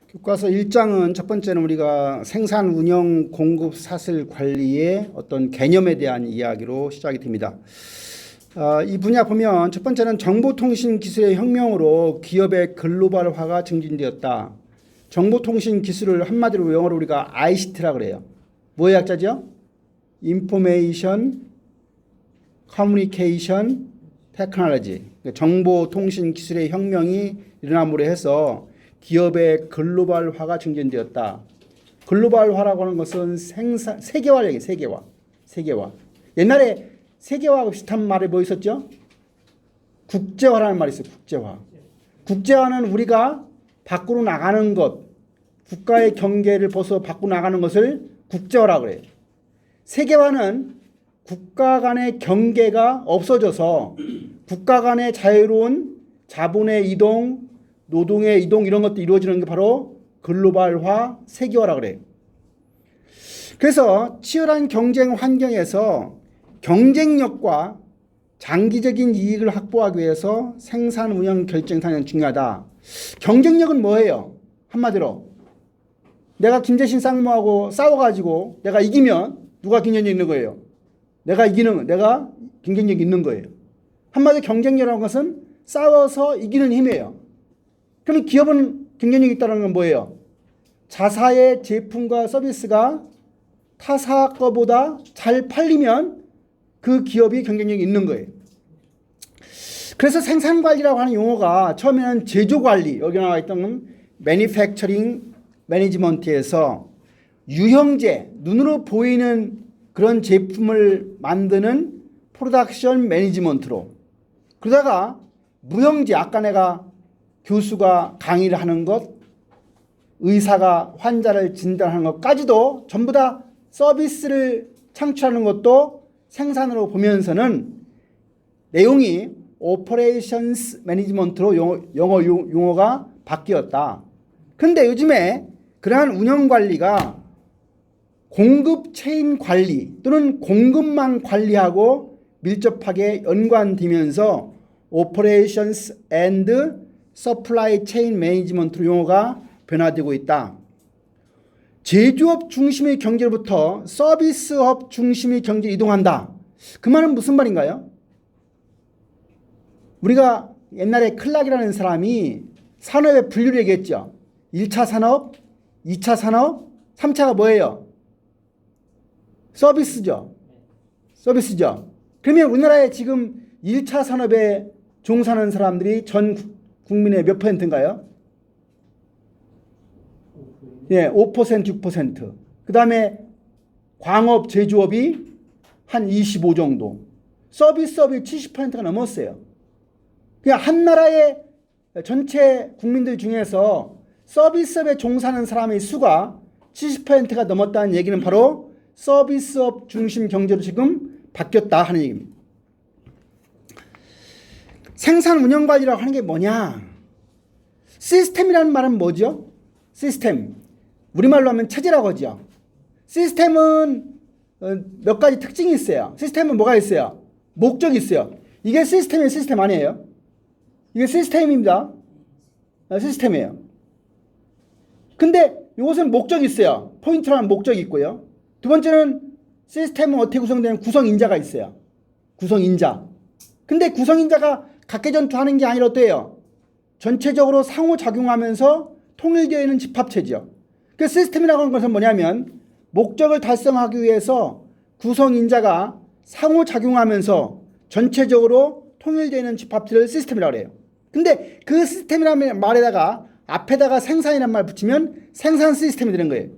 교과서 1장은 첫 번째는 우리가 생산, 운영, 공급, 사슬, 관리의 어떤 개념에 대한 이야기로 시작이 됩니다. 이 분야 보면 첫 번째는 정보통신 기술의 혁명으로 기업의 글로벌화가 증진되었다. 정보통신 기술을 한마디로 영어로 우리가 ICT라고 그래요. 뭐의 약자죠? Information Communication Technology. 정보통신 기술의 혁명이 일어남으로 해서 기업의 글로벌화가 증진되었다. 글로벌화라고 하는 것은 세계화를 얘기해요. 세계화. 옛날에 세계화하고 비슷한 말이 뭐 있었죠? 국제화라는 말이 있어요. 국제화. 국제화는 우리가 밖으로 나가는 것, 국가의 경계를 벗어 밖으로 나가는 것을 국제화라고 그래요. 세계화는 국가 간의 경계가 없어져서 국가 간의 자유로운 자본의 이동, 노동의 이동 이런 것도 이루어지는 게 바로 글로벌화, 세계화라고 그래요. 그래서 치열한 경쟁 환경에서 경쟁력과 장기적인 이익을 확보하기 위해서 생산, 운영, 결정이 중요하다. 경쟁력은 뭐예요? 한마디로 내가 김재신 쌍무하고 싸워가지고 내가 이기면 누가 경쟁력 있는 거예요? 내가 경쟁력이 있는 거예요. 한마디로 경쟁력이라는 것은 싸워서 이기는 힘이에요. 그럼 기업은 경쟁력이 있다는 건 뭐예요? 자사의 제품과 서비스가 타사 거보다 잘 팔리면 그 기업이 경쟁력이 있는 거예요. 그래서 생산관리라고 하는 용어가 처음에는 제조관리, 여기 나와 있던 Manufacturing Management에서 유형제, 눈으로 보이는 그런 제품을 만드는 Production Management로, 그러다가 무형제, 아까 내가 교수가 강의를 하는 것, 의사가 환자를 진단하는 것까지도 전부 다 서비스를 창출하는 것도 생산으로 보면서는 내용이 Operations Management로 영어 용어가 바뀌었다. 그런데 요즘에 그러한 운영 관리가 공급 체인 관리 또는 공급망 관리하고 밀접하게 연관되면서 Operations and Supply Chain Management로 용어가 변화되고 있다. 제조업 중심의 경제로부터 서비스업 중심의 경제로 이동한다. 그 말은 무슨 말인가요? 우리가 옛날에 클락이라는 사람이 산업의 분류를 얘기했죠. 1차 산업, 2차 산업, 3차가 뭐예요? 서비스죠. 그러면 우리나라에 지금 1차 산업에 종사하는 사람들이 전 국민의 몇 %인가요? 예, 5%, 6%. 그 다음에 광업, 제조업이 한 25 정도. 서비스업이 70%가 넘었어요. 그냥 한 나라의 전체 국민들 중에서 서비스업에 종사하는 사람의 수가 70%가 넘었다는 얘기는 바로 서비스업 중심 경제로 지금 바뀌었다 하는 얘기입니다. 생산 운영 관리라고 하는 게 뭐냐? 시스템이라는 말은 뭐죠? 시스템. 우리말로 하면 체제라고 하죠. 시스템은 몇 가지 특징이 있어요. 시스템은 뭐가 있어요? 목적이 있어요. 이게 시스템의 시스템 아니에요? 이게 시스템입니다. 시스템이에요. 근데 이것은 목적이 있어요. 포인트라는 목적이 있고요. 두 번째는 시스템은 어떻게 구성되는 구성인자가 있어요. 구성인자. 근데 구성인자가 각계전투하는 게 아니라 어때요? 전체적으로 상호작용하면서 통일되어 있는 집합체죠. 그 시스템이라고 하는 것은 뭐냐면 목적을 달성하기 위해서 구성인자가 상호작용하면서 전체적으로 통일되어 있는 집합체를 시스템이라고 해요. 근데 그 시스템이라는 말에다가 앞에다가 생산이라는 말 붙이면 생산 시스템이 되는 거예요.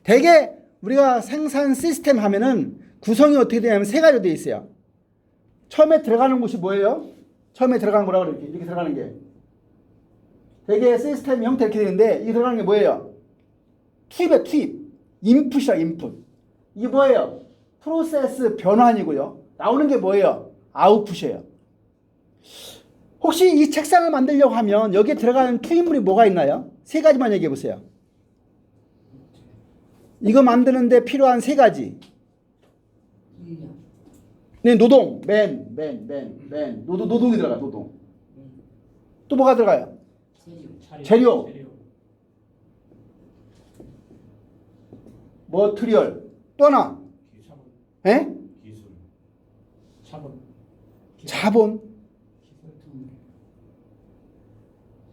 대개 우리가 생산 시스템 하면은 구성이 어떻게 되냐면 세 가지로 되어 있어요. 처음에 들어가는 곳이 뭐예요? 처음에 들어가는 거라고 그럴게요. 이렇게 들어가는 게. 대개 시스템 형태 이렇게 되는데 이게 들어가는 게 뭐예요? 투입이에요. 투입. 인풋이야. 인풋. 이게 뭐예요? 프로세스 변환이고요. 나오는 게 뭐예요? 아웃풋이에요. 혹시 이 책상을 만들려고 하면 여기에 들어가는 투입물이 뭐가 있나요? 세 가지만 얘기해 보세요. 이거 만드는데 필요한 세 가지. 네, 노동. 노동이 들어가, 노동. 또 뭐가 들어가요? 재료. 머트리얼. 또 하나. 자본. 에? 기술. 자본. 자본. 기술.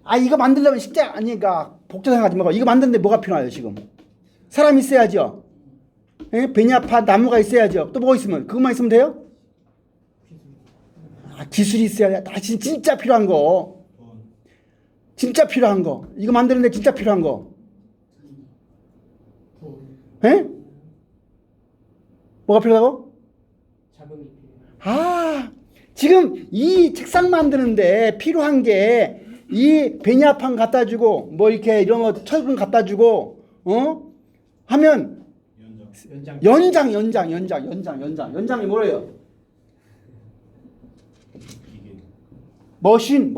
아, 이거 만들려면 쉽지 아니니까 복잡 생각하지 말고 이거 만드는데 뭐가 필요해요 지금? 사람이 있어야죠. 에? 베냐파 나무가 있어야죠. 또 뭐 있으면 그것만 있으면 돼요? 아, 기술이 있어야 돼. 아, 진짜 필요한 거. 진짜 필요한 거. 이거 만드는데 진짜 필요한 거. 에? 뭐가 필요하다고? 자본이 필요해. 아, 지금 이 책상 만드는데 필요한 게 이 베니아판 갖다 주고 뭐 이렇게 이런 거 철근 갖다 주고 하면 연장이 뭐래요? 머신,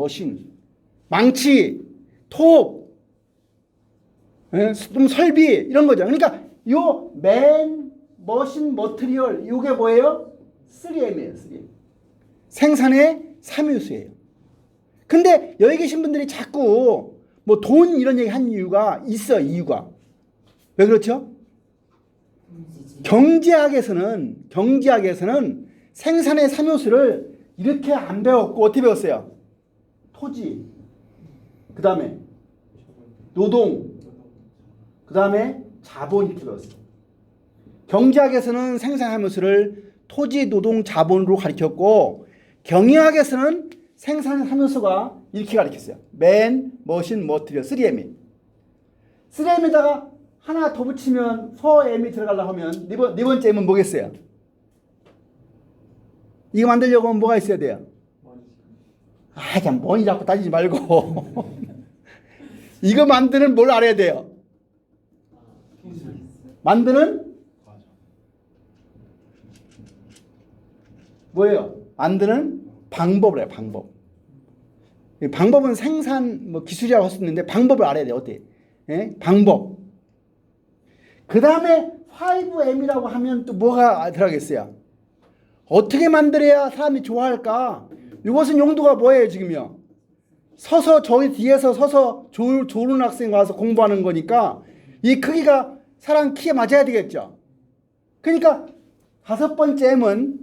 망치, 톱, 좀 설비 이런 거죠. 그러니까 요 머신, 머트리얼 요게 뭐예요? 3M이에요. 3M. 생산의 3요소예요. 근데 여기 계신 분들이 자꾸 뭐 돈 이런 얘기 한 이유가 있어. 이유가 왜 그렇죠? 경제학에서는 생산의 3요소를 이렇게 안 배웠고 어떻게 배웠어요? 토지, 그 다음에 노동, 그 다음에 자본 이렇게 배웠어요. 경제학에서는 생산 3요소를 토지, 노동, 자본으로 가르쳤고 경영학에서는 생산 3요소가 이렇게 가르쳤어요. 머신, 머티리얼, 3M이. 3M에다가 하나 더 붙이면 4M이 들어가려고 하면 네 번째 M은 뭐겠어요? 이거 만들려고 하면 뭐가 있어야 돼요? 아, 그냥 뭐니 자꾸 따지지 말고 이거 만드는 뭘 알아야 돼요? 만드는 뭐예요? 만드는 방법을 해요. 방법은 생산 뭐 기술이라고 할 수 있는데 방법을 알아야 돼요. 어때? 예? 방법. 그 다음에 5M이라고 하면 또 뭐가 들어가겠어요? 어떻게 만들어야 사람이 좋아할까? 이것은 용도가 뭐예요 지금요? 서서 저기 뒤에서 서서 좋은 학생 와서 공부하는 거니까 이 크기가 사람 키에 맞아야 되겠죠. 그러니까 5번째 M은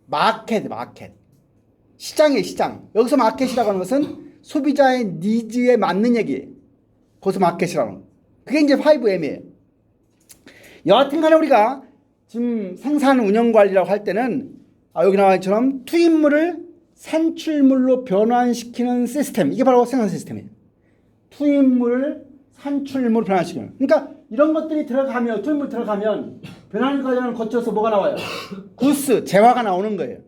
마켓. 시장이에요. 시장. 여기서 마켓이라고 하는 것은 소비자의 니즈에 맞는 얘기예요. 거기서 마켓이라는 거. 그게 이제 5M이에요. 여하튼 간에 우리가 지금 생산 운영 관리라고 할 때는 여기 나와 있처럼 투입물을 산출물로 변환시키는 시스템. 이게 바로 생산 시스템이에요. 투입물을 산출물로 변환시키는. 그러니까 이런 것들이 들어가면 투입물 들어가면 변환 과정을 거쳐서 뭐가 나와요? 구스, 재화가 나오는 거예요.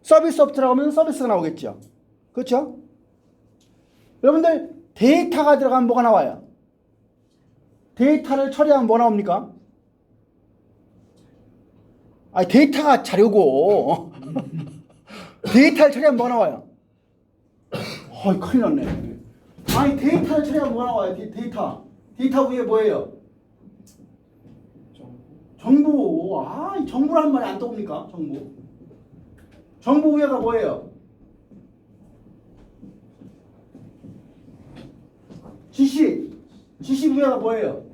서비스업 들어가면 서비스가 나오겠죠. 그렇죠? 여러분들 데이터가 들어가면 뭐가 나와요? 데이터를 처리하면 뭐 나옵니까? 아니 데이터가 자료고 데이터를 처리하면 뭐 나와요? 큰일 났네. 아니 데이터를 처리하면 뭐 나와요? 데이터 위에 뭐예요? 정보. 이 정보란 말이 안 떠옵니까? 정보 위에가 뭐예요? 지식 위에가 뭐예요?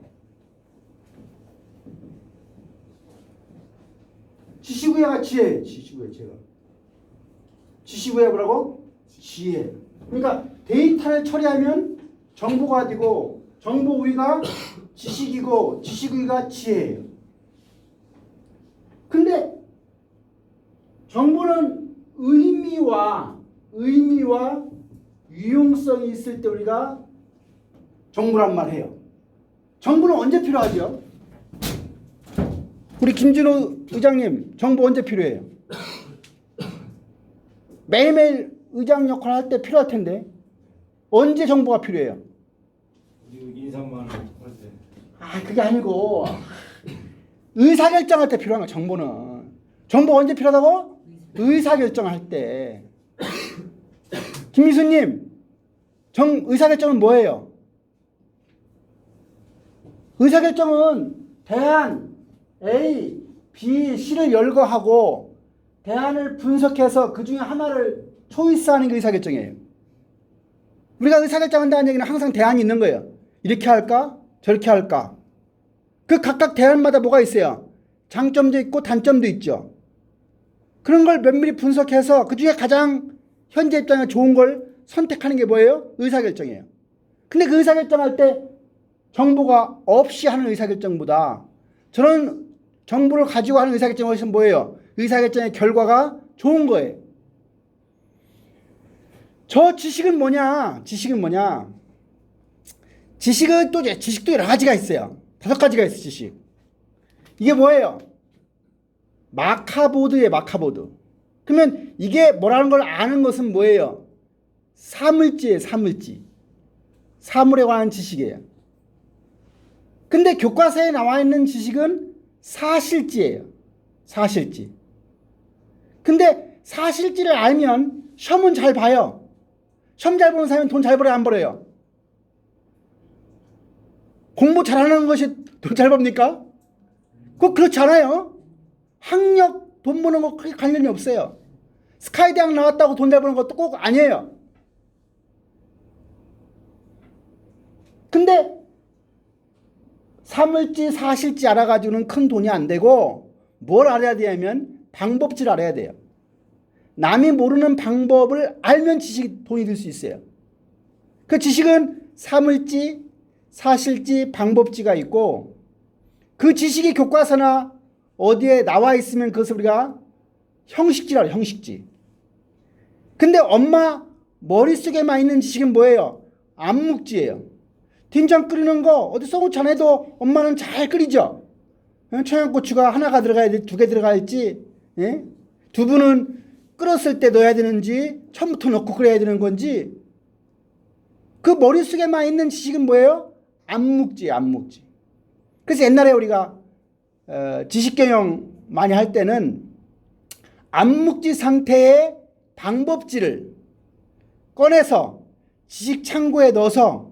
지식 위에가 지혜. 지식 위에 뭐라고? 지혜. 그러니까 데이터를 처리하면 정보가 되고 정보 위가 지식이고 지식 위가 지혜예요. 근데 정보는 의미와 유용성이 있을 때 우리가 정보란 말 해요. 정보는 언제 필요하죠? 우리 김진호 의장님 정보 언제 필요해요? 매일매일 의장 역할을 할 때 필요할 텐데 언제 정보가 필요해요? 인사만 할 때. 그게 아니고 의사결정할 때 필요한 거야. 정보는. 정보 언제 필요하다고? 의사결정할 때. 김미수님 의사결정은 뭐예요? 의사결정은 대안 A, B, C를 열거하고 대안을 분석해서 그 중에 하나를 초이스하는 게 의사결정이에요. 우리가 의사결정한다는 얘기는 항상 대안이 있는 거예요. 이렇게 할까? 저렇게 할까? 그 각각 대안마다 뭐가 있어요? 장점도 있고 단점도 있죠. 그런 걸 면밀히 분석해서 그 중에 가장 현재 입장에 좋은 걸 선택하는 게 뭐예요? 의사결정이에요. 근데 그 의사결정할 때 정보가 없이 하는 의사결정보다 저런 정보를 가지고 하는 의사결정이 훨씬 뭐예요? 의사결정의 결과가 좋은 거예요. 저 지식은 뭐냐? 지식은 또 지식도 여러 가지가 있어요. 5가지가 있어요, 지식. 이게 뭐예요? 마카보드예요, 마카보드. 그러면 이게 뭐라는 걸 아는 것은 뭐예요? 사물지예요, 사물지. 사물에 관한 지식이에요. 근데 교과서에 나와 있는 지식은 사실지예요. 사실지. 근데 사실지를 알면 시험은 잘 봐요. 시험 잘 보는 사람은 돈 잘 벌어요, 안 벌어요? 공부 잘하는 것이 돈 잘 법니까? 꼭 그렇지 않아요. 학력, 돈 버는 거 크게 관련이 없어요. 스카이 대학 나왔다고 돈 잘 버는 것도 꼭 아니에요. 근데 사물지, 사실지 알아가지고는 큰 돈이 안 되고 뭘 알아야 되냐면 방법지를 알아야 돼요. 남이 모르는 방법을 알면 지식이 돈이 들 수 있어요. 그 지식은 사물지, 사실지, 방법지가 있고 그 지식이 교과서나 어디에 나와 있으면 그것을 우리가 형식지라고 해요. 형식지. 근데 엄마 머릿속에만 있는 지식은 뭐예요? 암묵지예요. 된장 끓이는 거 어디 써놓지 않아도 엄마는 잘 끓이죠. 청양고추가 하나가 들어가야 돼, 2개 들어갈지, 예? 두부는 끓었을 때 넣어야 되는지 처음부터 넣고 끓여야 되는 건지 그 머릿속에만 있는 지식은 뭐예요? 암묵지예요, 암묵지. 그래서 옛날에 우리가 지식경영 많이 할 때는 암묵지 상태의 방법지를 꺼내서 지식창고에 넣어서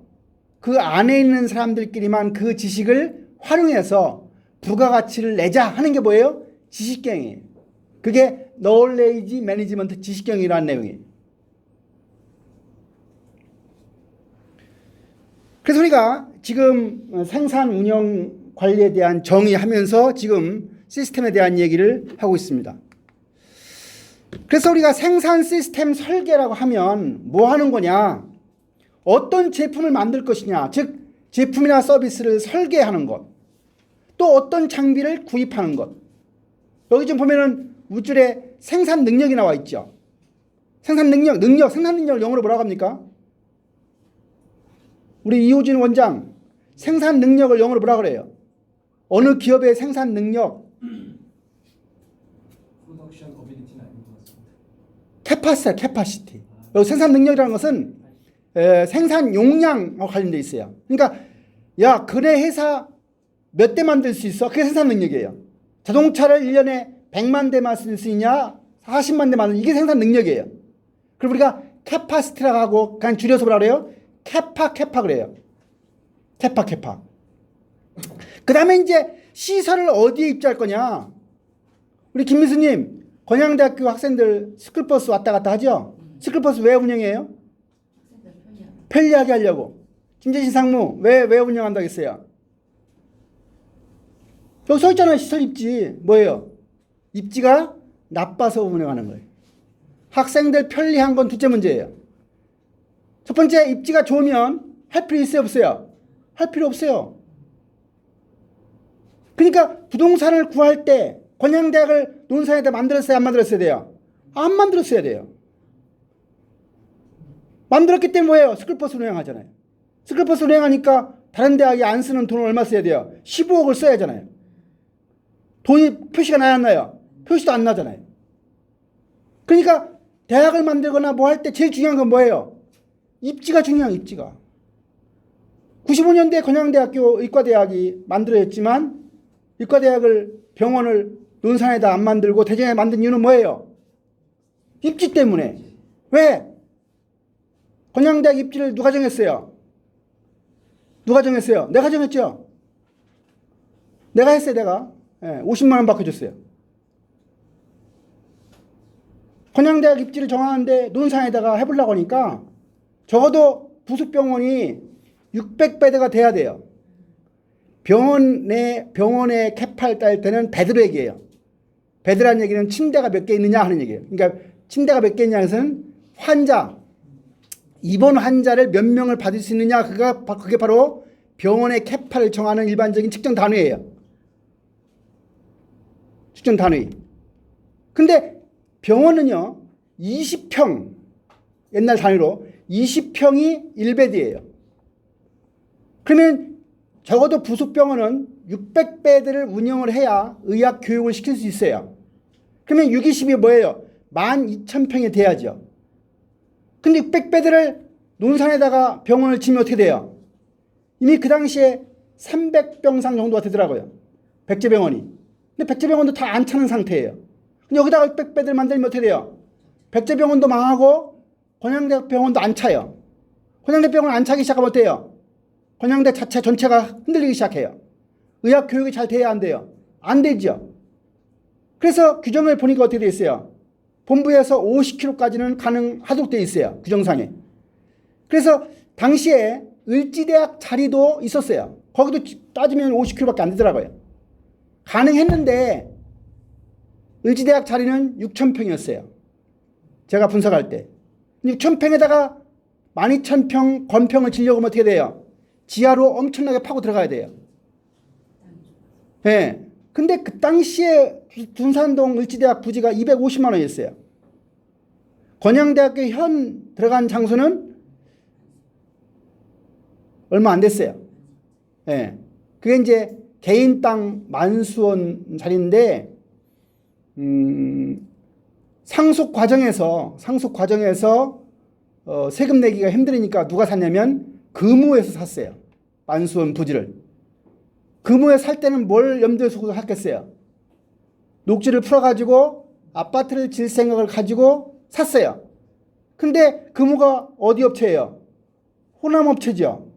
그 안에 있는 사람들끼리만 그 지식을 활용해서 부가가치를 내자 하는 게 뭐예요? 지식경이에요. 그게 knowledge management 지식경이라는 내용이에요. 그래서 우리가 지금 생산 운영 관리에 대한 정의하면서 지금 시스템에 대한 얘기를 하고 있습니다. 그래서 우리가 생산 시스템 설계라고 하면 뭐 하는 거냐? 어떤 제품을 만들 것이냐, 즉 제품이나 서비스를 설계하는 것, 또 어떤 장비를 구입하는 것. 여기 좀 보면은 우줄에 생산 능력이 나와 있죠. 생산 능력을 영어로 뭐라고 합니까? 우리 이호진 원장, 생산 능력을 영어로 뭐라고 그래요? 어느 기업의 생산 능력? 프로덕션 어빌리티는 아닌 것 같습니다. 캐파시티. 여기 생산 능력이라는 것은 생산 용량과 관련되어 있어요. 그러니까 야, 그네 회사 몇 대 만들 수 있어? 그게 생산 능력이에요. 자동차를 1년에 100만 대 만들 수 있냐? 40만 대 만들 이게 생산 능력이에요. 그리고 우리가 캐파시티라고 하고 그냥 줄여서 뭐라 그래요? 캐파 그래요. 캐파. 그 다음에 이제 시설을 어디에 입주할 거냐? 우리 김미수님, 건양대학교 학생들 스쿨버스 왔다 갔다 하죠? 스쿨버스 왜 운영해요? 편리하게 하려고. 김재신 상무 왜 운영한다고 했어요? 여기 써있잖아요. 시설 입지. 뭐예요? 입지가 나빠서 운영하는 거예요. 학생들 편리한 건 둘째 문제예요. 첫 번째, 입지가 좋으면 할 필요 있어요, 없어요? 할 필요 없어요. 그러니까 부동산을 구할 때 건양대학을 논산에다 만들었어야 안 만들었어야 돼요? 안 만들었어야 돼요. 만들었기 때문에 뭐예요? 스쿨버스 운영하잖아요. 스쿨버스 운영하니까 다른 대학이 안 쓰는 돈을 얼마 써야 돼요? 15억을 써야 하잖아요. 돈이 표시가 나야 안 나요? 표시도 안 나잖아요. 그러니까 대학을 만들거나 뭐 할 때 제일 중요한 건 뭐예요? 입지가 중요한 입지가. 95년대 건양대학교 의과대학이 만들어졌지만 의과대학을 병원을 논산에다 안 만들고 대전에 만든 이유는 뭐예요? 입지 때문에. 왜? 건양대학 입지를 누가 정했어요? 누가 정했어요? 내가 정했죠. 내가 했어요. 내가 50만 원 바꿔줬어요. 건양대학 입지를 정하는데 논산에다가 해보려고 하니까 적어도 부속병원이 600배대가 돼야 돼요. 병원에 캐파를 딸 때는 베드로 얘기예요. 베드라는 얘기는 침대가 몇 개 있느냐 하는 얘기예요. 그러니까 침대가 몇 개 있냐는 것은 입원 환자를 몇 명을 받을 수 있느냐, 그게 바로 병원의 캐파를 정하는 일반적인 측정 단위예요. 측정 단위. 근데 병원은요, 20평, 옛날 단위로 20평이 1베드예요. 그러면 적어도 부속병원은 600베드를 운영을 해야 의학 교육을 시킬 수 있어요. 그러면 620이 뭐예요? 12,000평이 돼야죠. 근데 600베드를 논산에다가 병원을 지면 어떻게 돼요? 이미 그 당시에 300병상 정도가 되더라고요. 백제병원이. 근데 백제병원도 다 안 차는 상태예요. 근데 여기다가 600베드를 만들면 어떻게 돼요? 백제병원도 망하고 권양대병원도 안 차요. 권양대병원 안 차기 시작하면 어때요? 권양대 자체 전체가 흔들리기 시작해요. 의학 교육이 잘 돼야 안 돼요? 안 되죠. 그래서 규정을 보니까 어떻게 돼 있어요? 본부에서 50km까지는 가능하도록 돼 있어요. 규정상에. 그래서 당시에 을지대학 자리도 있었어요. 거기도 따지면 50km밖에 안 되더라고요. 가능했는데 을지대학 자리는 6,000평이었어요. 제가 분석할 때. 6,000평에다가 12,000평 건평을 지려고 하면 어떻게 돼요? 지하로 엄청나게 파고 들어가야 돼요. 네. 근데 그 당시에 둔산동 을지대학 부지가 250만 원이었어요. 권양대학교 현 들어간 장소는 얼마 안 됐어요. 네. 그게 이제 개인 땅 만수원 자리인데, 상속 과정에서 세금 내기가 힘들으니까 누가 샀냐면 금호에서 샀어요. 만수원 부지를. 금호에 살 때는 뭘 염두에 두고 샀겠어요? 녹지를 풀어가지고 아파트를 질 생각을 가지고 샀어요. 근데 금호가 어디 업체예요? 호남업체죠.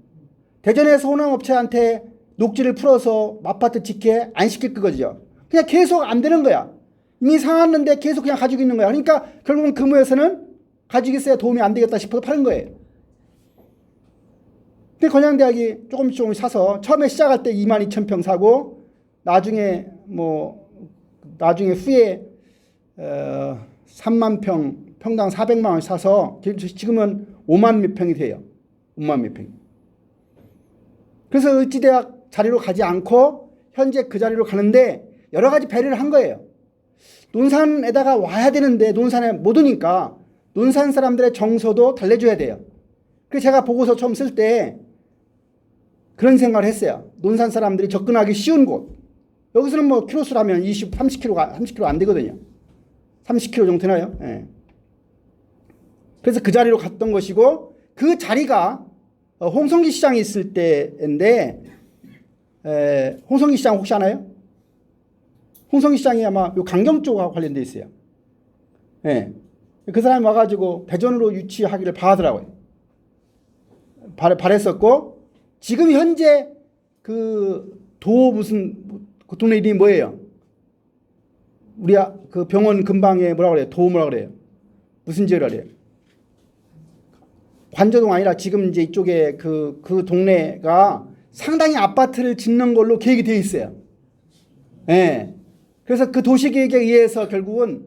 대전에서 호남업체한테 녹지를 풀어서 아파트 짓게 안 시킬 거죠. 그냥 계속 안 되는 거야. 이미 상했는데 계속 그냥 가지고 있는 거야. 그러니까 결국은 금호에서는 가지고 있어야 도움이 안 되겠다 싶어서 파는 거예요. 근데 권양대학이 조금씩 사서 처음에 시작할 때 22,000평 사고 나중에 후에 3만 평당 400만 원 사서 지금은 5만 몇 평이 돼요. 5만 몇 평. 그래서 을지대학 자리로 가지 않고 현재 그 자리로 가는데 여러 가지 배려를 한 거예요. 논산에다가 와야 되는데 논산에 못 오니까 논산 사람들의 정서도 달래줘야 돼요. 그래서 제가 보고서 처음 쓸 때 그런 생각을 했어요. 논산 사람들이 접근하기 쉬운 곳. 여기서는 뭐 키로수로 하면 30km 안 되거든요. 30km 정도 되나요? 네. 그래서 그 자리로 갔던 것이고, 그 자리가 홍성기 시장이 있을 때인데, 홍성기 시장 혹시 아나요? 홍성기 시장이 아마 요 강경 쪽하고 관련돼 있어요. 네. 그 사람이 와가지고 대전으로 유치하기를 바라더라고요. 바랬었고, 지금 현재 그 동네 이름이 뭐예요? 우리 그 병원 근방에 뭐라 그래요? 뭐라 그래요? 무슨 지역이라 그래요? 관저동 아니라 지금 이제 이쪽에 그 동네가 상당히 아파트를 짓는 걸로 계획이 되어 있어요. 예. 네. 그래서 그 도시계획에 의해서 결국은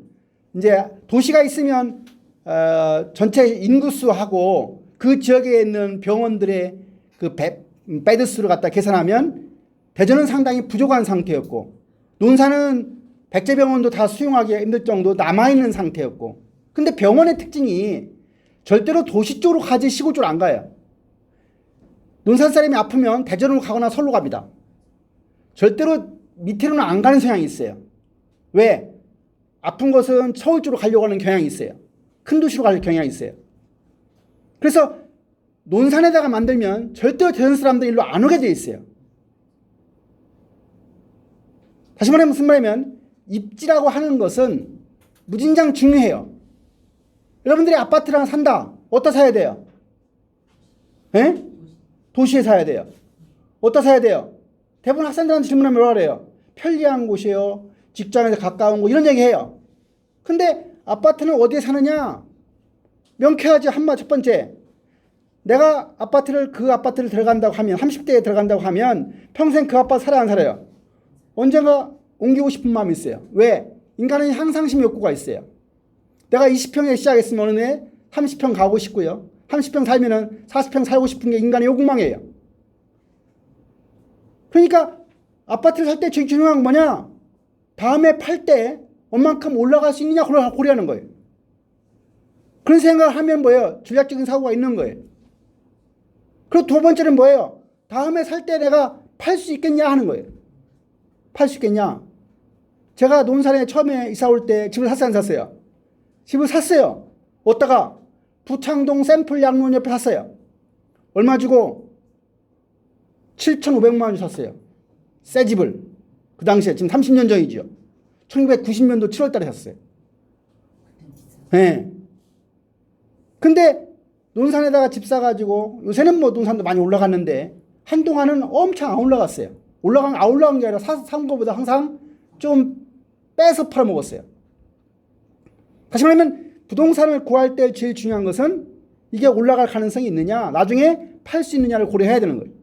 이제 도시가 있으면 전체 인구수하고 그 지역에 있는 병원들의 그 베드수를 갖다 계산하면 대전은 상당히 부족한 상태였고, 논산은 백제병원도 다 수용하기 힘들 정도 남아있는 상태였고, 근데 병원의 특징이 절대로 도시 쪽으로 가지 시골 쪽으로 안 가요. 논산 사람이 아프면 대전으로 가거나 서울로 갑니다. 절대로 밑으로는 안 가는 성향이 있어요. 왜? 아픈 것은 서울 쪽으로 가려고 하는 경향이 있어요. 큰 도시로 갈 경향이 있어요. 그래서 논산에다가 만들면 절대로 대전 사람들이 일로 안 오게 돼 있어요. 다시 말하면 무슨 말이냐면 입지라고 하는 것은 무진장 중요해요. 여러분들이 아파트랑 산다. 어디다 사야 돼요? 에? 도시에 사야 돼요. 어디다 사야 돼요? 대부분 학생들한테 질문하면 뭐라 그래요? 편리한 곳이에요. 직장에서 가까운 곳 이런 얘기해요. 근데 아파트는 어디에 사느냐? 명쾌하지. 첫 번째. 내가 그 아파트를 들어간다고 하면 30대에 들어간다고 하면 평생 그 아파트 살아야 안 살아요? 언젠가 옮기고 싶은 마음이 있어요. 왜? 인간은 향상심 욕구가 있어요. 내가 20평에 시작했으면 어느 해 30평 가고 싶고요. 30평 살면은 40평 살고 싶은 게 인간의 욕망이에요. 그러니까 아파트를 살 때 제일 중요한 건 뭐냐? 다음에 팔 때 얼만큼 올라갈 수 있느냐 고려하는 거예요. 그런 생각을 하면 뭐예요? 전략적인 사고가 있는 거예요. 그리고 두 번째는 뭐예요? 다음에 살 때 내가 팔 수 있겠냐 하는 거예요. 팔 수 있겠냐? 제가 논산에 처음에 이사 올 때 집을 샀어요, 안 샀어요? 집을 샀어요. 어디다가? 부창동 샘플 양론 옆에 샀어요. 얼마 주고? 7,500만 원 주고 샀어요. 새 집을. 그 당시에 지금 30년 전이죠. 1990년도 7월 달에 샀어요. 네. 근데 논산에다가 집 사가지고 요새는 뭐 논산도 많이 올라갔는데 한동안은 엄청 안 올라갔어요. 안 올라간 게 아니라 산 거보다 항상 좀 빼서 팔아먹었어요. 다시 말하면 부동산을 구할 때 제일 중요한 것은 이게 올라갈 가능성이 있느냐, 나중에 팔 수 있느냐를 고려해야 되는 거예요.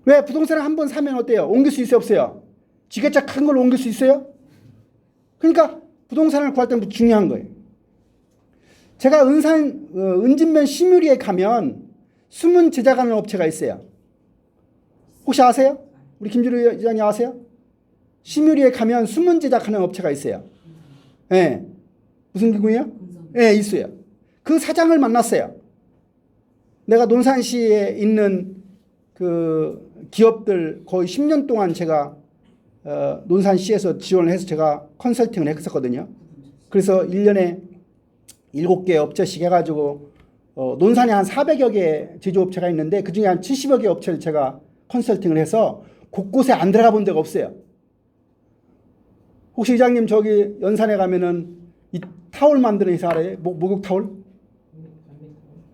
왜? 부동산을 한번 사면 어때요? 옮길 수 있어요, 없어요? 지게차 큰 걸로 옮길 수 있어요? 그러니까 부동산을 구할 때는 중요한 거예요. 제가 은진면 심유리에 가면 숨은 제작하는 업체가 있어요. 혹시 아세요? 우리 김주루 이장님 아세요? 심유리에 가면 숨은 제작하는 업체가 있어요. 예. 네. 무슨 기구예요? 예, 네, 있어요. 그 사장을 만났어요. 내가 논산시에 있는 그 기업들 거의 10년 동안 제가 논산시에서 지원을 해서 제가 컨설팅을 했었거든요. 그래서 1년에 7개 업체씩 해가지고 논산에 한 400여 개 제조업체가 있는데 그중에 한 70여 개 업체를 제가 컨설팅을 해서 곳곳에 안 들어가 본 데가 없어요. 혹시 이장님 저기 연산에 가면은 이 타올 만드는 회사 알아요? 목욕 타올?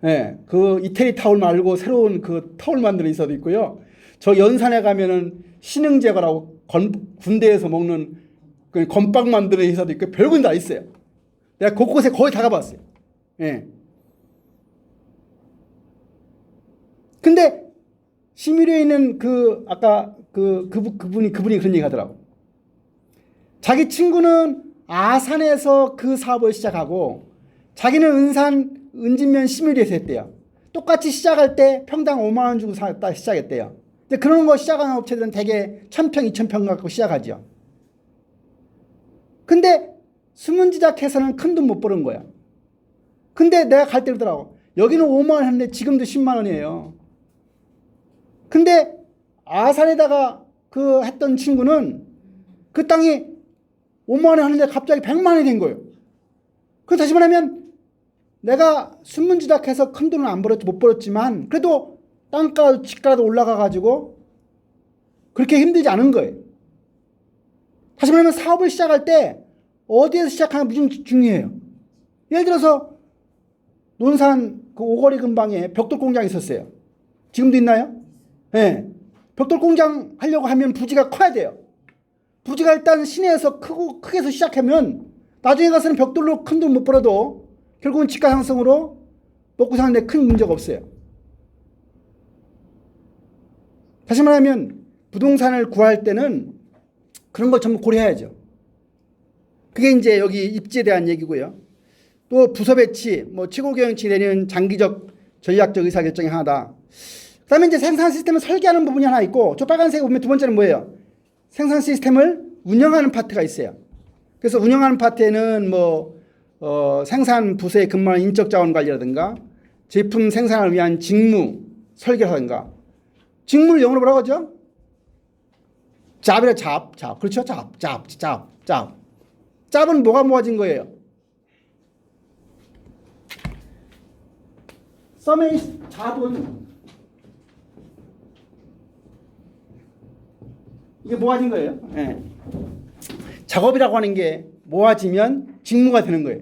네, 그 이태리 타올 말고 새로운 그 타올 만드는 회사도 있고요. 저 연산에 가면은 신흥제거라고 군대에서 먹는 그 건빵 만드는 회사도 있고 별건 다 있어요. 내가 곳곳에 거의 다 가봤어요. 예. 근데 심의료에 있는 그 아까 그분이 그런 얘기 하더라고. 자기 친구는 아산에서 그 사업을 시작하고 자기는 은진면 심의료에서 했대요. 똑같이 시작할 때 평당 5만 원 주고 시작했대요. 근데 그런 거 시작하는 업체들은 대개 1,000평, 2,000평 갖고 시작하죠. 근데 수문지작해서는 큰 돈 못 버는 거야. 근데 내가 갈 때 그러더라고. 여기는 5만 원 했는데 지금도 10만 원이에요. 근데 아산에다가 그 했던 친구는 그 땅이 5만 원에 하는데 갑자기 100만 원이 된 거예요. 그래서 다시 말하면 내가 수문지작해서 큰 돈은 못 벌었지만 그래도 땅가 집가라도 올라가가지고 그렇게 힘들지 않은 거예요. 다시 말하면 사업을 시작할 때 어디에서 시작하는 게 무슨 중요해요. 예를 들어서 논산 그 오거리 근방에 벽돌 공장이 있었어요. 지금도 있나요? 네. 벽돌 공장 하려고 하면 부지가 커야 돼요. 부지가 일단 시내에서 크게서 시작하면 나중에 가서는 벽돌로 큰 돈 못 벌어도 결국은 집가 상승으로 먹고 사는데 큰 문제가 없어요. 다시 말하면 부동산을 구할 때는 그런 걸 전부 고려해야죠. 그게 이제 여기 입지에 대한 얘기고요. 또 부서 배치, 뭐 최고 경영치 내는 장기적 전략적 의사결정이 하나다. 그다음에 이제 생산 시스템을 설계하는 부분이 하나 있고, 저 빨간색에 보면 두 번째는 뭐예요? 생산 시스템을 운영하는 파트가 있어요. 그래서 운영하는 파트에는 뭐 생산 부서에 근무하는 인적 자원 관리라든가 제품 생산을 위한 직무 설계라든가. 직무를 영어로 뭐라고 하죠? 잡이라 잡. 그렇죠? 잡. 잡은 뭐가 모아진 거예요? 썸의 잡은 이게 모아진 거예요. 네. 작업이라고 하는 게 모아지면 직무가 되는 거예요.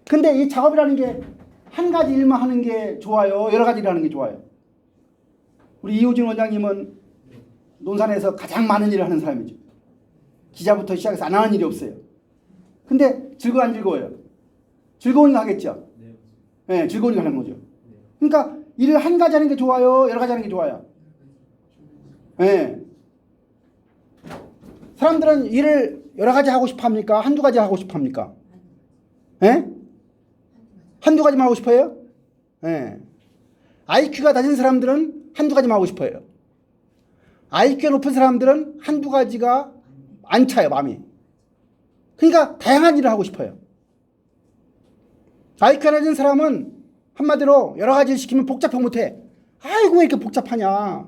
근데 이 작업이라는 게 한 가지 일만 하는 게 좋아요? 여러 가지 일 하는 게 좋아요? 우리 이호진 원장님은 논산에서 가장 많은 일을 하는 사람이죠. 기자부터 시작해서 안 하는 일이 없어요. 근데 즐거워 안 즐거워요? 즐거우니까 하겠죠? 네, 즐거우니까 하는 거죠. 그러니까 일을 한 가지 하는 게 좋아요? 여러 가지 하는 게 좋아요? 예. 사람들은 일을 여러 가지 하고 싶어 합니까? 한두 가지 하고 싶어 합니까? 예? 한두 가지만 하고 싶어요? 예. IQ가 낮은 사람들은 한두 가지만 하고 싶어요. IQ가 높은 사람들은 한두 가지가 안 차요, 마음이. 그러니까 다양한 일을 하고 싶어요. IQ가 낮은 사람은 한마디로 여러 가지를 시키면 복잡해 못해. 아이고, 왜 이렇게 복잡하냐.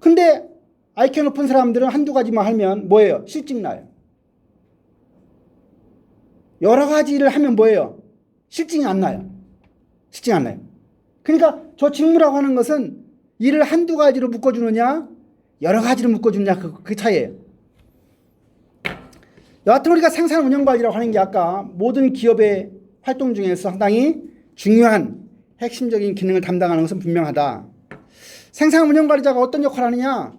근데 IQ 높은 사람들은 한두 가지만 하면 뭐예요? 실증 나요. 여러 가지 일을 하면 뭐예요? 실증이 안 나요. 실증이 안 나요. 그러니까 저 직무라고 하는 것은 일을 한두 가지로 묶어주느냐 여러 가지로 묶어주느냐 그 차이예요. 여하튼 우리가 생산 운영관리라고 하는 게 아까 모든 기업의 활동 중에서 상당히 중요한 핵심적인 기능을 담당하는 것은 분명하다. 생산 운영관리자가 어떤 역할을 하느냐?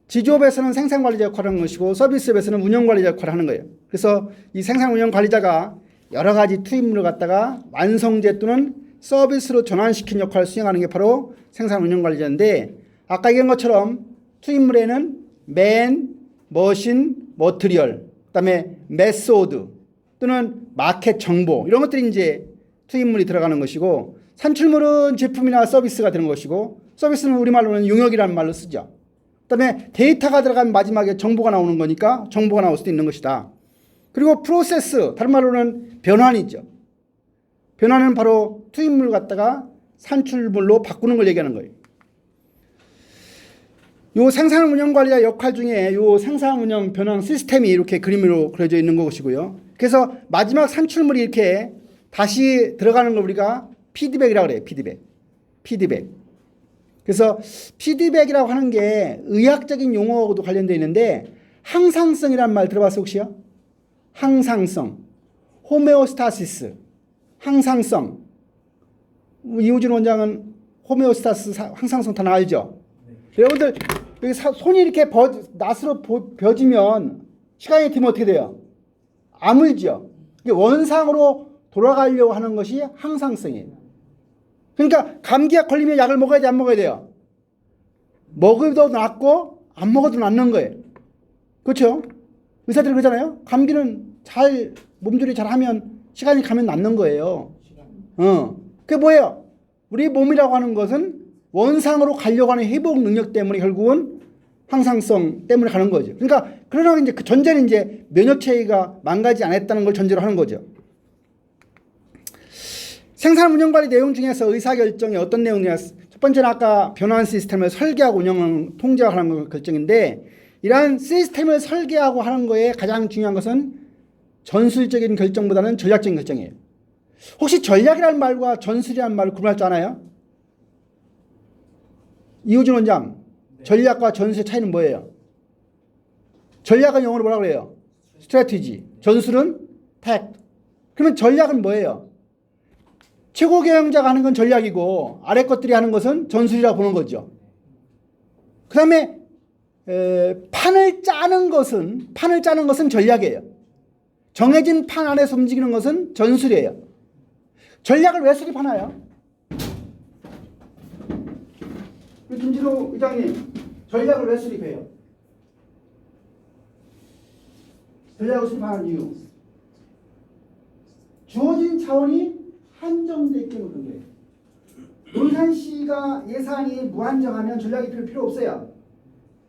지주업에서는 생산관리자 역할을 하는 것이고 서비스업에서는 운영관리자 역할을 하는 거예요. 그래서 이 생산 운영관리자가 여러 가지 투입물을 갖다가 완성제 또는 서비스로 전환시킨 역할을 수행하는 게 바로 생산 운영관리자인데 아까 얘기한 것처럼 투입물에는 맨, 머신, 머티리얼, 그다음에 메소드 또는 마켓 정보 이런 것들이 이제 투입물이 들어가는 것이고 산출물은 제품이나 서비스가 되는 것이고 서비스는 우리말로는 용역이라는 말로 쓰죠. 그다음에 데이터가 들어간 마지막에 정보가 나오는 거니까 정보가 나올 수도 있는 것이다. 그리고 프로세스 다른 말로는 변환이죠. 변환은 바로 투입물 갖다가 산출물로 바꾸는 걸 얘기하는 거예요. 요 생산 운영 관리자 역할 중에 요 생산 운영 변환 시스템이 이렇게 그림으로 그려져 있는 것이고요. 그래서 마지막 산출물이 이렇게 다시 들어가는 걸 우리가 피드백이라고 그래요. 피드백. 그래서 피드백이라고 하는 게 의학적인 용어하고도 관련되어 있는데 항상성이라는 말 들어봤어요 혹시요? 항상성, 호메오스타시스, 항상성. 이호준 원장은 호메오스타시스 항상성 다 알죠? 네. 여러분들 여기 손이 이렇게 낫으로 벼지면 시간이 되면 어떻게 돼요? 아물죠. 원상으로 돌아가려고 하는 것이 항상성이에요. 그러니까 감기약 걸리면 약을 먹어야 돼, 안 먹어야 돼요? 먹어도 낫고 안 먹어도 낫는 거예요. 그렇죠? 의사들이 그러잖아요. 감기는 잘 몸조리 잘하면 시간이 가면 낫는 거예요. 그게 뭐예요? 우리 몸이라고 하는 것은 원상으로 가려고 하는 회복 능력 때문에 결국은 항상성 때문에 가는 거죠. 그러니까 그러나 이제 그 전제는 이제 면역 체계가 망가지지 않았다는 걸 전제로 하는 거죠. 생산 운영 관리 내용 중에서 의사결정이 어떤 내용이냐? 첫 번째는 아까 변환 시스템을 설계하고 운영을 통제하는 거 결정인데 이러한 시스템을 설계하고 하는 거에 가장 중요한 것은 전술적인 결정보다는 전략적인 결정이에요. 혹시 전략이라는 말과 전술이라는 말을 구분할 줄 아나요? 이호준 원장, 전략과 전술의 차이는 뭐예요? 전략은 영어로 뭐라고 그래요? 스트래티지. 전술은 팩트. 그러면 전략은 뭐예요? 최고 경영자가 하는 건 전략이고 아래 것들이 하는 것은 전술이라고 보는 거죠. 그 다음에 판을 짜는 것은 전략이에요. 정해진 판 안에서 움직이는 것은 전술이에요. 전략을 왜 수립하나요? 김진호 의장님, 전략을 왜 수립해요? 전략을 수립하는 이유. 주어진 자원이 한정되기 때문에 그런 거예요. 논산시가 예산이 무한정하면 전략이 필요 없어요.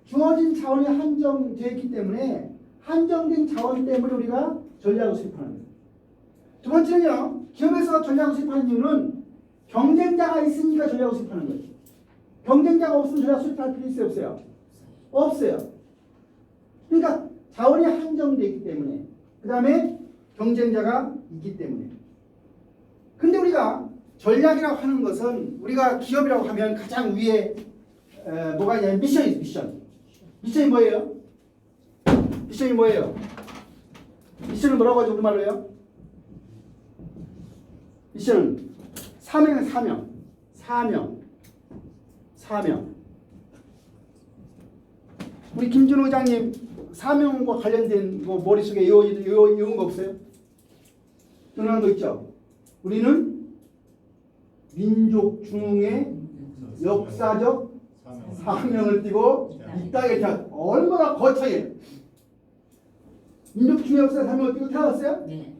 주어진 자원이 한정되어 있기 때문에 한정된 자원 때문에 우리가 전략을 수립하는 거예요. 두 번째는요. 기업에서 전략을 수립하는 이유는 경쟁자가 있으니까 전략을 수립하는 거예요. 경쟁자가 없으면 전략 수립할 필요 있어요? 없어요? 없어요. 그러니까 자원이 한정되어 있기 때문에 그 다음에 경쟁자가 있기 때문에 근데 우리가 전략이라고 하는 것은 우리가 기업이라고 하면 가장 위에 뭐가 있냐면 미션이죠. 미션이 뭐예요? 미션이 뭐예요? 미션은 뭐라고 하죠? 우리말로 해요? 미션은 사명. 우리 김준호 의장님 사명과 관련된 뭐 머릿속에 이런 거 없어요? 그런 거 있죠? 우리는 민족 중흥의 역사적 사명을 띠고 이 땅에 태어났. 얼마나 거창해요. 민족 중흥의 역사적 사명을 띠고 태어났어요? 네.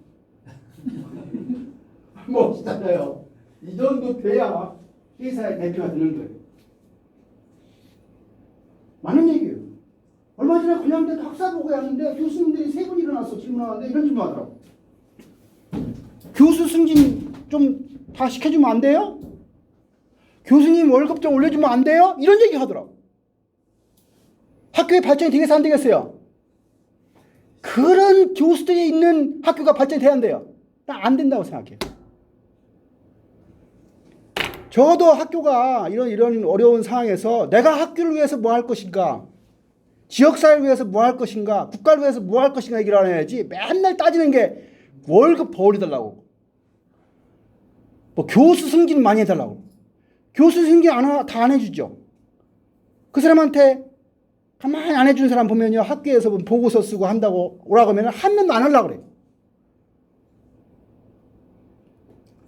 멋있잖아요. 이 정도 돼야 회사의 대표가 되는 거예요. 많은 얘기예요. 얼마 전에 건양대 학사보고회 하는데 교수님들이 세 분 일어나서 질문하는데 이런 질문하더라고. 교수 승진 좀 다 시켜주면 안 돼요? 교수님 월급 좀 올려주면 안 돼요? 이런 얘기 하더라고. 학교의 발전이 되겠어요? 안 되겠어요? 그런 교수들이 있는 학교가 발전이 돼야 안 돼요? 난 안 된다고 생각해요. 저도 학교가 이런 어려운 상황에서 내가 학교를 위해서 뭐 할 것인가, 지역사회를 위해서 뭐 할 것인가, 국가를 위해서 뭐 할 것인가 얘기를 안 해야지 맨날 따지는 게 월급 더 올려달라고, 뭐 교수 승진 많이 해달라고. 교수 승진 다 안 해주죠. 그 사람한테 가만히 안 해주는 사람 보면요, 학교에서 보고서 쓰고 한다고 오라고 하면 한 명도 안 하려고 그래요.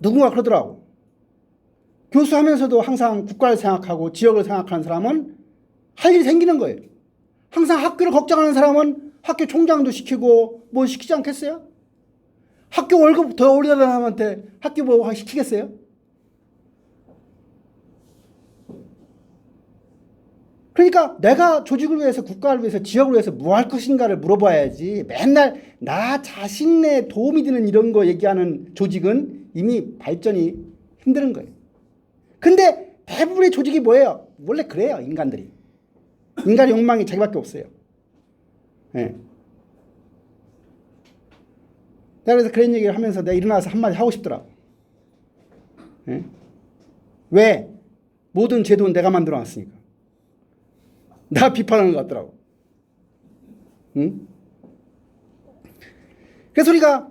누군가 그러더라고. 교수하면서도 항상 국가를 생각하고 지역을 생각하는 사람은 할 일이 생기는 거예요. 항상 학교를 걱정하는 사람은 학교 총장도 시키고 뭐 시키지 않겠어요? 학교 월급 더 올려달라는 사람한테 학교 뭐 시키겠어요? 그러니까 내가 조직을 위해서, 국가를 위해서, 지역을 위해서 뭐 할 것인가를 물어봐야지 맨날 나 자신의 도움이 되는 이런 거 얘기하는 조직은 이미 발전이 힘드는 거예요. 근데 대부분의 조직이 뭐예요? 원래 그래요, 인간들이. 인간의 욕망이 자기밖에 없어요. 네. 그래서 그런 얘기를 하면서 내가 일어나서 한마디 하고 싶더라고. 네? 왜? 모든 제도는 내가 만들어 놨으니까. 나 비판하는 것 같더라고. 응? 그래서 우리가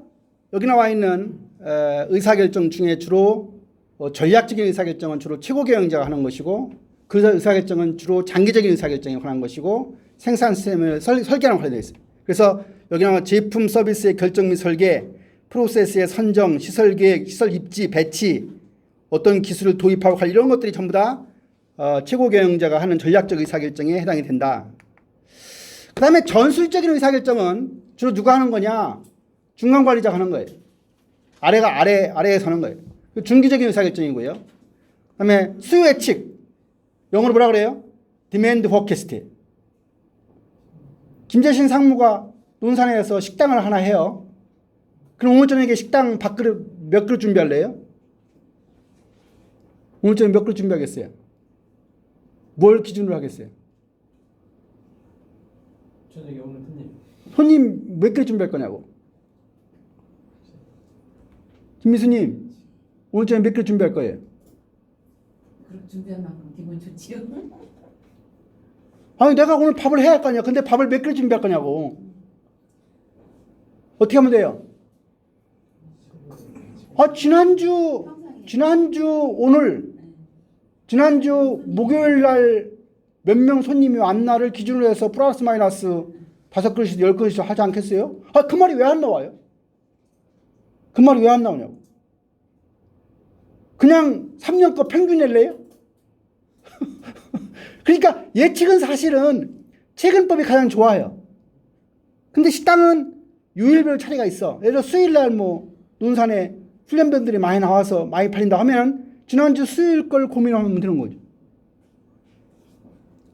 여기 나와 있는 의사결정 중에 주로 전략적인 의사결정은 주로 최고경영자가 하는 것이고, 그 의사결정은 주로 장기적인 의사결정에 관한 것이고, 생산 시스템을 설계하는 관련되어 있어요. 그래서 여기 나와 제품 서비스의 결정 및 설계, 프로세스의 선정, 시설 계획, 시설 입지, 배치, 어떤 기술을 도입하고 관리, 이런 것들이 전부 다 최고경영자가 하는 전략적 의사결정에 해당이 된다. 그 다음에 전술적인 의사결정은 주로 누가 하는 거냐? 중간관리자가 하는 거예요. 아래에서 하는 거예요. 중기적인 의사결정이고요. 그 다음에 수요 예측, 영어로 뭐라 그래요? Demand Forecast. 김재신 상무가 논산에서 식당을 하나 해요. 그럼 오늘 저녁에 식당 밥그릇 몇 그릇 준비할래요? 오늘 저녁에 몇 그릇 준비하겠어요? 뭘 기준으로 하겠어요? 저녁에 오늘 손님 몇 그릇 준비할 거냐고. 김미수님 오늘 저녁에 몇 그릇 준비할 거예요? 그렇게 준비한 만큼 기분 좋지요. 아니 내가 오늘 밥을 해야 할 거 아니야. 근데 밥을 몇 그릇 준비할 거냐고. 어떻게 하면 돼요? 지난주 목요일 날 몇 명 손님이 왔나를 기준으로 해서 플러스 마이너스 5그릇, 10그릇 하지 않겠어요? 그 말이 왜 안 나와요? 그 말이 왜 안 나오냐고. 그냥 3년 거 평균 낼래요? 그러니까 예측은 사실은 최근법이 가장 좋아요. 근데 식당은 요일별 차이가 있어. 예를 들어 수요일 날 뭐 논산에 훈련병들이 많이 나와서 많이 팔린다 하면 지난주 수요일 걸 고민하면 되는 거죠.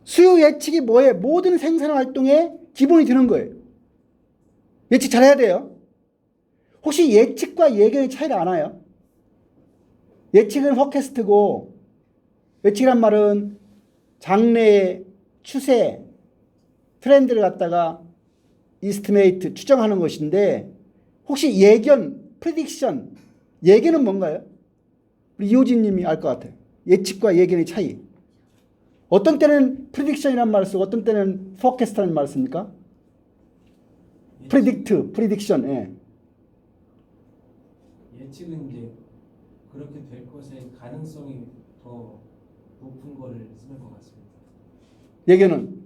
수요 예측이 뭐예요? 모든 생산 활동의 기본이 되는 거예요. 예측 잘해야 돼요. 혹시 예측과 예견의 차이를 아나요? 예측은 포캐스트고, 예측이란 말은 장래의 추세, 트렌드를 갖다가 이스티메이트, 추정하는 것인데, 혹시 예견, 프리딕션, 예견은 뭔가요? 우리 이호진 님이 알 것 같아요. 예측과 예견의 차이. 어떤 때는 프리딕션이라는 말을 쓰고 어떤 때는 포캐스트라는 말을 씁니까? 프리딕션. 예. 예측은 이제 그렇게 될 것의 가능성이 더 높은 거를 쓰는 것 같습니다. 예견은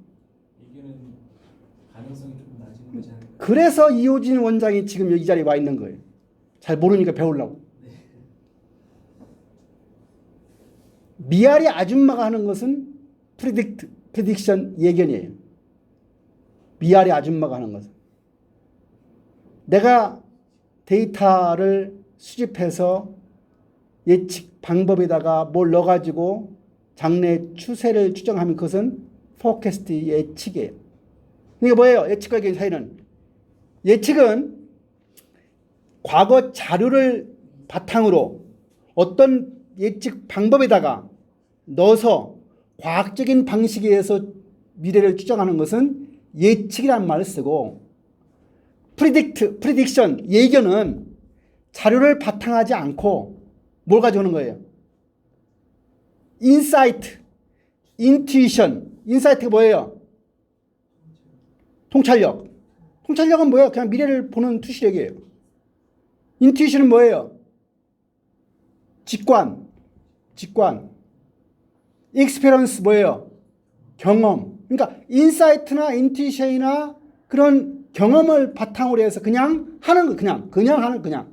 가능성이 조금 낮은 거지 않을까. 그래서 이호진 원장이 지금 이 자리에 와 있는 거예요. 잘 모르니까 배우려고. 미아리 아줌마가 하는 것은 프리딕션 예견이에요. 미아리 아줌마가 하는 것은. 내가 데이터를 수집해서 예측 방법에다가 뭘 넣어가지고 장래 추세를 추정하면 그것은 포캐스트 예측이에요. 이게 뭐예요? 예측과 예견 사이는. 예측은 과거 자료를 바탕으로 어떤 예측 방법에다가 넣어서 과학적인 방식에 의해서 미래를 추정하는 것은 예측이라는 말을 쓰고, 프리딕션 예견은 자료를 바탕하지 않고 뭘 가져오는 거예요? 인사이트, 인투이션. 인사이트가 뭐예요? 통찰력. 통찰력은 뭐예요? 그냥 미래를 보는 투시력이에요. 인투이션은 뭐예요? 직관. 익스페런스 뭐예요? 경험. 그러니까 인사이트나 인투이션이나 그런 경험을 바탕으로 해서 그냥 하는 거, 그냥.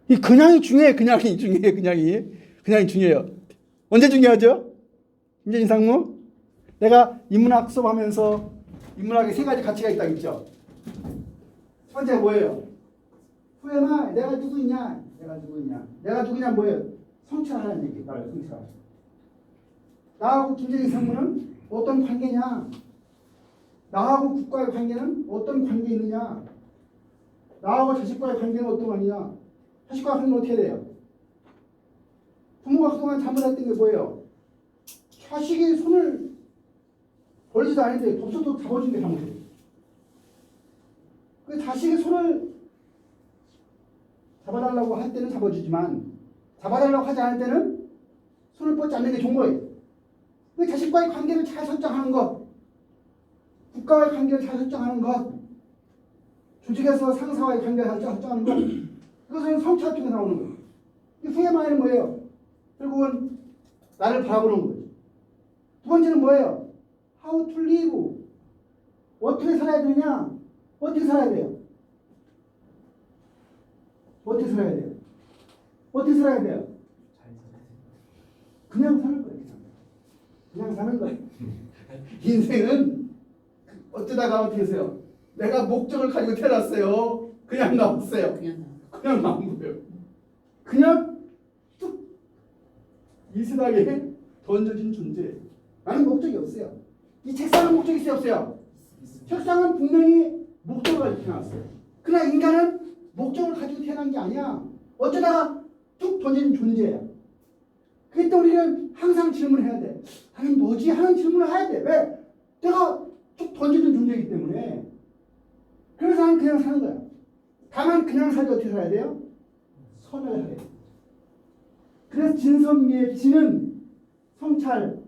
이 그냥이 중요해요. 그냥이 중요해요. 언제 중요하죠? 임재진 상무? 내가 인문학 수업하면서 인문학에 세 가지 가치가 있다고 했죠. 첫 번째가 뭐예요? 후에나 내가 누구냐 뭐예요? 성찰하는 얘기. 나를 성찰. 나하고 김재진 상무는 어떤 관계냐? 나하고 국가의 관계는 어떤 관계 있느냐? 나하고 자식과의 관계는 어떤 관계냐? 자식과의 관계는 어떻게 돼요? 부모가 그동안 잘못했던 게 뭐예요? 자식이 손을 벌지도 않는데 덥석도 잡아준 게 잘못이에요. 그 자식이 손을 잡아달라고 할 때는 잡아주지만 잡아달라고 하지 않을 때는 손을 뻗지 않는 게 좋은 거예요. 그 자식과의 관계를 잘 설정하는 것, 국가와의 관계를 잘 설정하는 것, 조직에서 상사와의 관계를 잘 설정하는 것, 그것은 성찰 통해서 나오는 거예요. 이 후회만은 뭐예요? 결국은 나를 바라보는 거예요. 두 번째는 뭐예요? How to live. 어떻게 살아야 되느냐? 어떻게 살아야 돼요? 그냥 사는 거예요. 그냥 사는 거예요. 인생은 어쩌다가 어떻게 했어요? 내가 목적을 가지고 태어났어요. 그냥 나왔어요. 그냥 나온 거예요. 그냥 뚝 이 세상에 던져진 존재. 나는 목적이 없어요. 이 책상은 목적이 있어요, 없어요? 책상은 분명히 목적을 가지고 태어났어요. 그러나 인간은 목적을 가지고 태어난 게 아니야. 어쩌다가 뚝 던진 존재야. 그때 우리는 항상 질문해야 돼. 나는 뭐지? 하는 질문을 해야 돼. 왜? 내가 쭉 던지는 존재이기 때문에. 그래서 나는 그냥 사는 거야. 다만 그냥 살지 어떻게 살아야 돼요? 선을 하래. 그래서 진선미의 진은 성찰,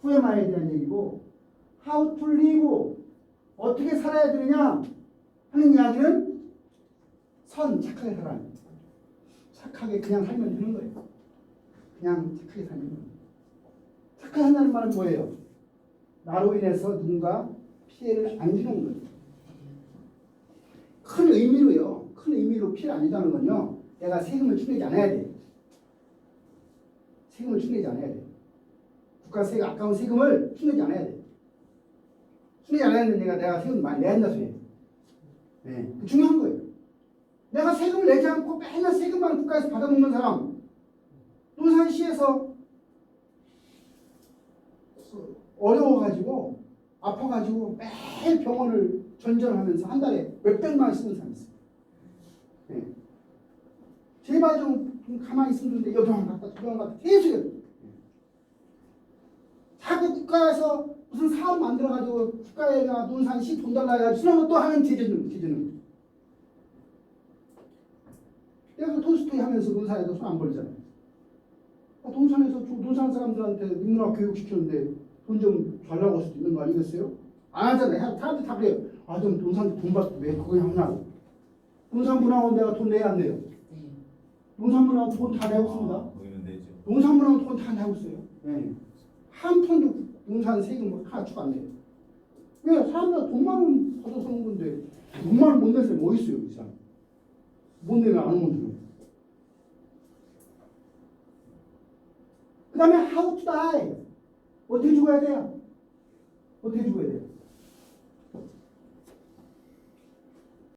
후회마에 대한 얘기고, how to live, 어떻게 살아야 되느냐 하는 이야기는 착하게 살아야 돼. 착하게 그냥 살면 되는 거예요. 그냥 착하게 살면 돼요. 착하게 한다는 말은 뭐예요? 나로 인해서 누군가 피해를 안 주는 거예요. 큰 의미로 피해를 안 준다는 건요, 내가 세금을 충내지 않아야 돼. 국가 세금, 아까운 세금을 충내지 않아야 돼. 충내지 않아야 되니까 내가 세금 많이 내야 한다 소리예요. 네, 중요한 거예요. 내가 세금을 내지 않고 맨날 세금만 국가에서 받아먹는 사람, 논산시에서 어려워가지고 아파가지고 매일 병원을 전전하면서 한 달에 몇백만 원 쓰는 사람이 있어요. 네. 제발 좀 가만히 있으면 좋은데 이 병원 갔다 저 병원 갔다 계속 자꾸 국가에서 무슨 사업 만들어가지고 국가에나 논산시 돈 달라 해가지고 수능을 또 하는 제재는 내가 토스토이 하면서 논산에도 손 안 벌잖아요. 논산에서 논산 사람들한테 인문학 교육 시키는데 돈 좀 달라고 할 수도 있는 거 아니겠어요? 안 하잖아요. 사람들 다 그래요. 좀 논산 돈 받고 왜 그거 하냐고. 논산문화원 내가 돈 내야 안 돼요. 논산문화원 돈 다 내고 있습니다. 논산문화원 돈 다 내고 있어요. 네. 한 푼도 논산 세금 하나 추가 안 내요. 왜? 사람들 돈만 원 받아서 하는 건데 돈만 원 못 냈어요. 뭐 있어요? 이 사람. 못 내면 안 오는 줄. 그 다음에 how to die. 어떻게 죽어야 돼요? 어떻게 죽어야 돼요?